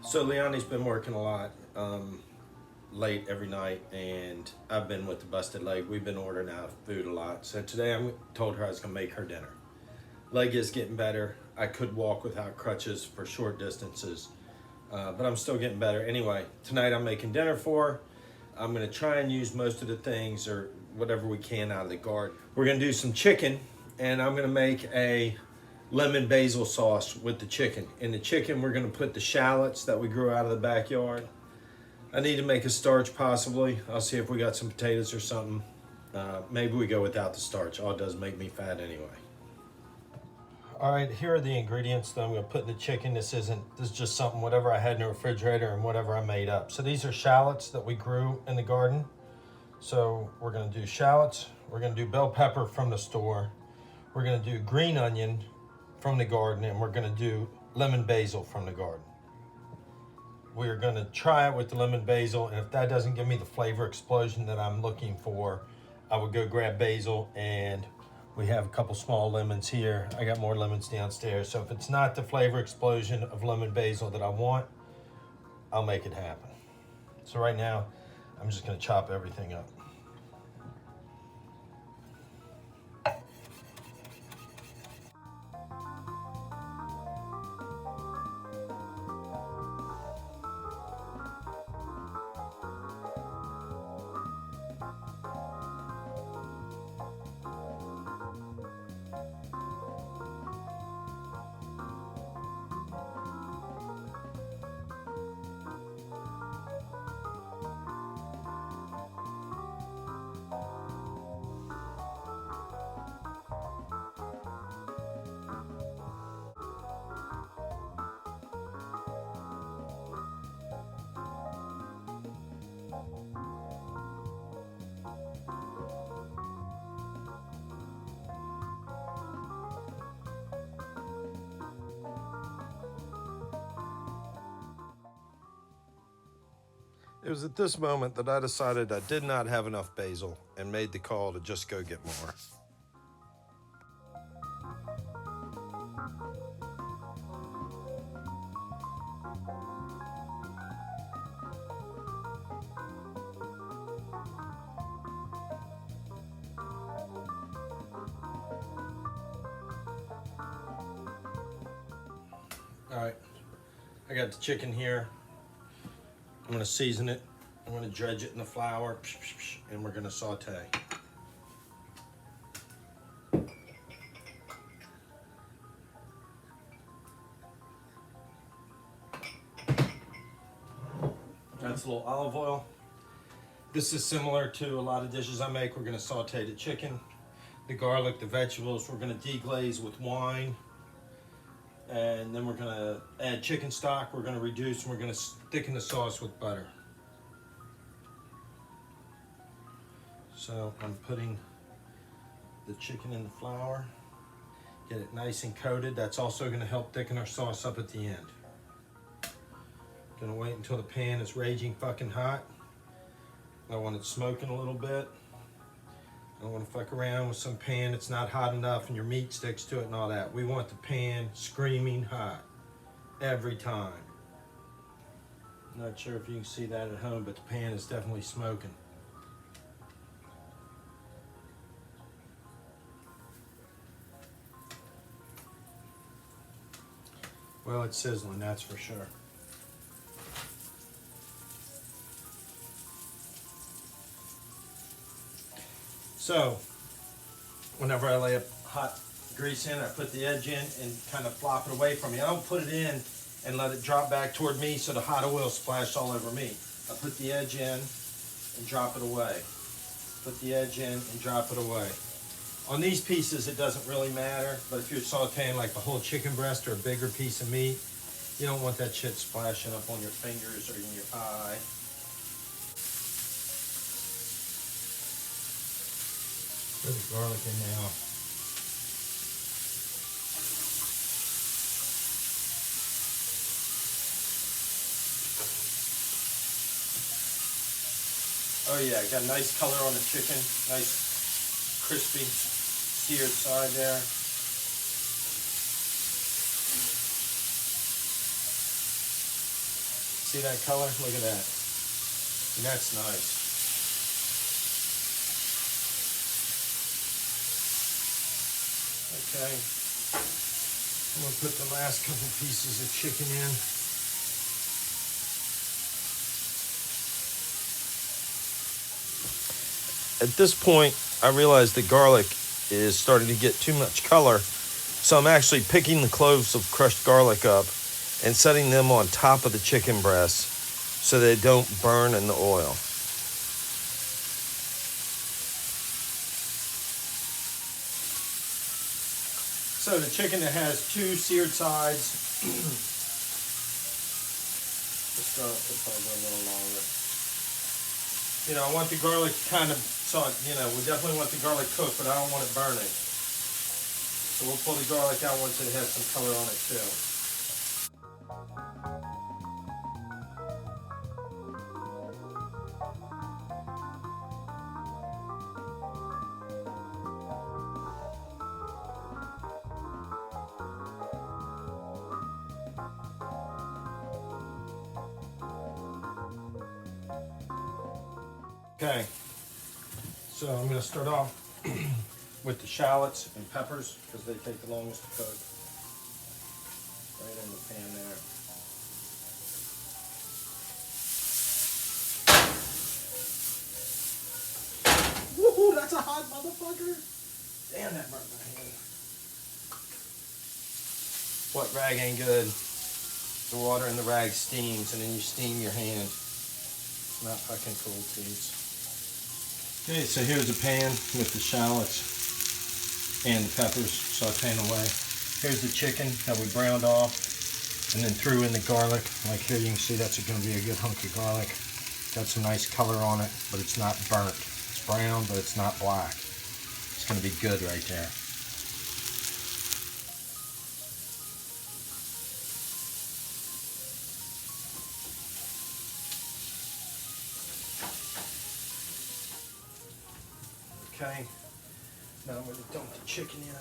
So Leonie's been working a lot, late every night, and I've been with the busted leg. We've been ordering out food a lot. So today I told her I was gonna make her dinner. Leg is getting better. I could walk without crutches for short distances, but I'm still getting better. Anyway, tonight I'm making dinner for her. I'm gonna try and use most of the things or whatever we can out of the garden. We're gonna do some chicken, and I'm gonna make a lemon basil sauce with the chicken. In the chicken, we're gonna put the shallots that we grew out of the backyard. I need to make a starch possibly. I'll see if we got some potatoes or something. Maybe we go without the starch. All it does make me fat anyway. All right, here are the ingredients that I'm gonna put in the chicken. This is just something, whatever I had in the refrigerator and whatever I made up. So these are shallots that we grew in the garden. So we're gonna do shallots. We're gonna do bell pepper from the store. We're gonna do green onion from the garden, and we're gonna do lemon basil from the garden. We're gonna try it with the lemon basil, and if that doesn't give me the flavor explosion that I'm looking for, I would go grab basil, and we have a couple small lemons here. I got more lemons downstairs. So if it's not the flavor explosion of lemon basil that I want, I'll make it happen. So right now, I'm just gonna chop everything up. It was at this moment that I decided I did not have enough basil and made the call to just go get more. All right, I got the chicken here. I'm gonna season it. I'm gonna dredge it in the flour, and we're gonna saute. That's a little olive oil. This is similar to a lot of dishes I make. We're gonna saute the chicken, the garlic, the vegetables. We're gonna deglaze with wine. And then we're gonna add chicken stock. We're gonna reduce, and we're gonna thicken the sauce with butter. So I'm putting the chicken in the flour, get it nice and coated. That's also gonna help thicken our sauce up at the end. Gonna wait until the pan is raging fucking hot. I want it smoking a little bit. I don't want to fuck around with some pan that's not hot enough and your meat sticks to it and all that. We want the pan screaming hot every time. Not sure if you can see that at home, but the pan is definitely smoking. Well, it's sizzling, that's for sure. So, whenever I lay a hot grease in, I put the edge in and kind of flop it away from me. I don't put it in and let it drop back toward me so the hot oil splashes all over me. I put the edge in and drop it away. Put the edge in and drop it away. On these pieces, it doesn't really matter, but if you're sauteing like the whole chicken breast or a bigger piece of meat, you don't want that shit splashing up on your fingers or in your eye. Put the garlic in now. Oh yeah, got a nice color on the chicken. Nice crispy seared side there. see that color? Look at that. And that's nice. Okay. I'm gonna put the last couple pieces of chicken in. At this point, I realize the garlic is starting to get too much color. So I'm actually picking the cloves of crushed garlic up and setting them on top of the chicken breasts so they don't burn in the oil. So the chicken that has 2 seared sides, just gonna put a little longer. You know, I want the garlic kind of, you know, we definitely want the garlic cooked, but I don't want it burning. So we'll pull the garlic out once it has some color on it too. Okay, so I'm going to start off with the shallots and peppers because they take the longest to cook. Right in the pan there. Woohoo, that's a hot motherfucker! Damn, that burnt my hand. What rag ain't good? The water in the rag steams and then you steam your hand. It's not fucking cool, Teets. Okay, so here's a pan with the shallots and the peppers sauteing away. Here's the chicken that we browned off and then threw in the garlic. Like here you can see that's going to be a good hunk of garlic. Got some nice color on it, but it's not burnt. It's brown, but it's not black. It's going to be good right there. Okay, now I'm going to dump the chicken in. I'm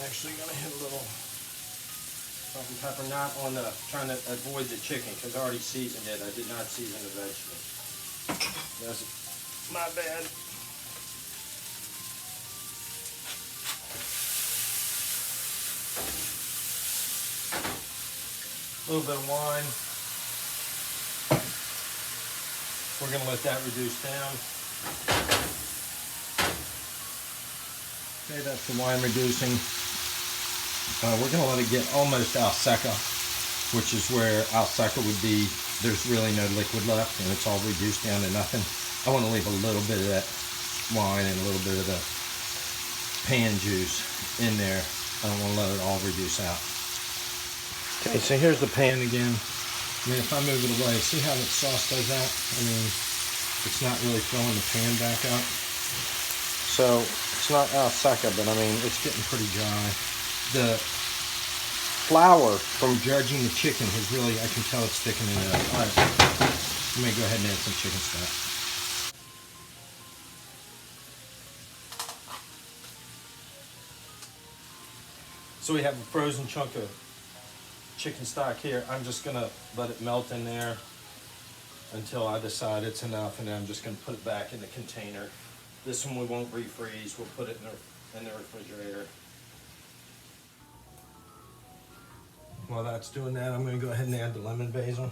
actually going to hit a little salt and pepper, not on the, trying to avoid the chicken because I already seasoned it. I did not season the vegetables. That's my bad. A little bit of wine. We're going to let that reduce down. Okay, that's the wine reducing. We're going to let it get almost al seca, which is where al seca would be. There's really no liquid left and it's all reduced down to nothing. I want to leave a little bit of that wine and a little bit of the pan juice in there. I don't want to let it all reduce out. Okay, so here's the pan again. I mean, if I move it away, see how the sauce does that? I mean, it's not really filling the pan back up. So, it's not al seca, but I mean, it's getting pretty dry. The flour from judging the chicken has really, I can tell it's thickening it up. All right, let me go ahead and add some chicken stock. So we have a frozen chunk of chicken stock here. I'm just gonna let it melt in there until I decide it's enough, and then I'm just gonna put it back in the container. This one we won't refreeze. We'll put it in the refrigerator. While that's doing that, I'm gonna go ahead and add the lemon basil.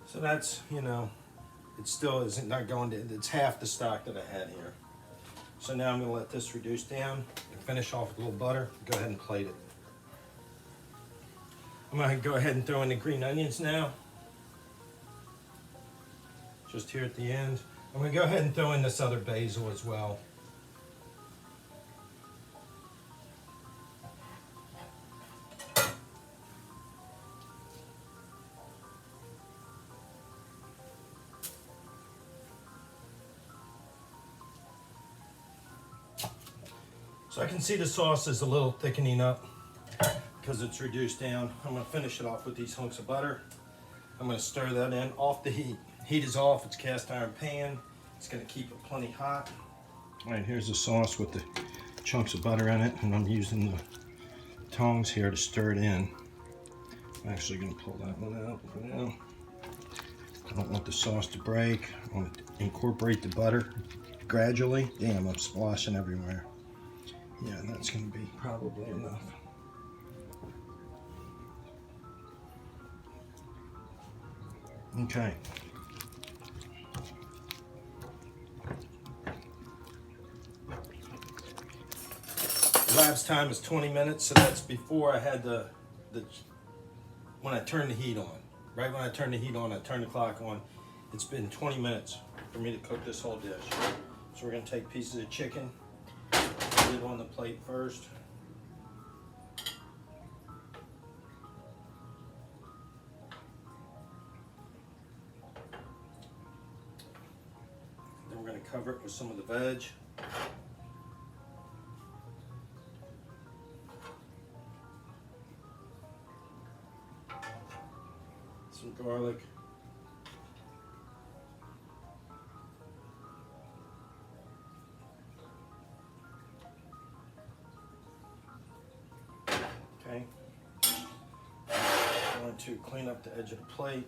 So that's, you know, it still isn't not going to, it's half the stock that I had here. So now I'm going to let this reduce down and finish off with a little butter. Go ahead and plate it. I'm going to go ahead and throw in the green onions now. Just here at the end. I'm gonna go ahead and throw in this other basil as well. So I can see the sauce is a little thickening up because it's reduced down. I'm gonna finish it off with these hunks of butter. I'm gonna stir that in off the heat. Heat is off, it's cast iron pan. It's gonna keep it plenty hot. All right, here's the sauce with the chunks of butter in it, and I'm using the tongs here to stir it in. I'm actually gonna pull that one out for now. I don't want the sauce to break. I want to incorporate the butter gradually. Damn, I'm splashing everywhere. Yeah, that's gonna be probably enough. Okay. Elapsed time is 20 minutes, so that's before I had when I turned the heat on. Right when I turned the heat on, I turned the clock on. It's been 20 minutes for me to cook this whole dish. So we're gonna take pieces of chicken, put it on the plate first. Then we're gonna cover it with some of the veg. Some garlic. Okay. I'm going to clean up the edge of the plate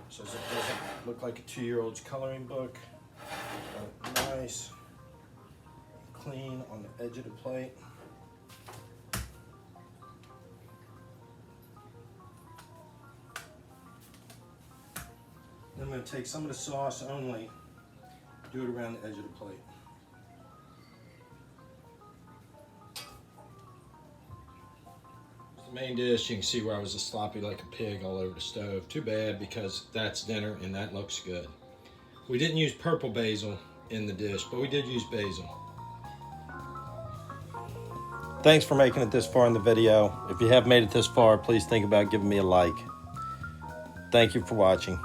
so it doesn't look like a 2-year-old's coloring book. Nice, clean on the edge of the plate. Then I'm going to take some of the sauce only, do it around the edge of the plate. The main dish, you can see where I was a sloppy like a pig all over the stove. Too bad, because that's dinner and that looks good. We didn't use purple basil in the dish, but we did use basil. Thanks for making it this far in the video. If you have made it this far, please think about giving me a like. Thank you for watching.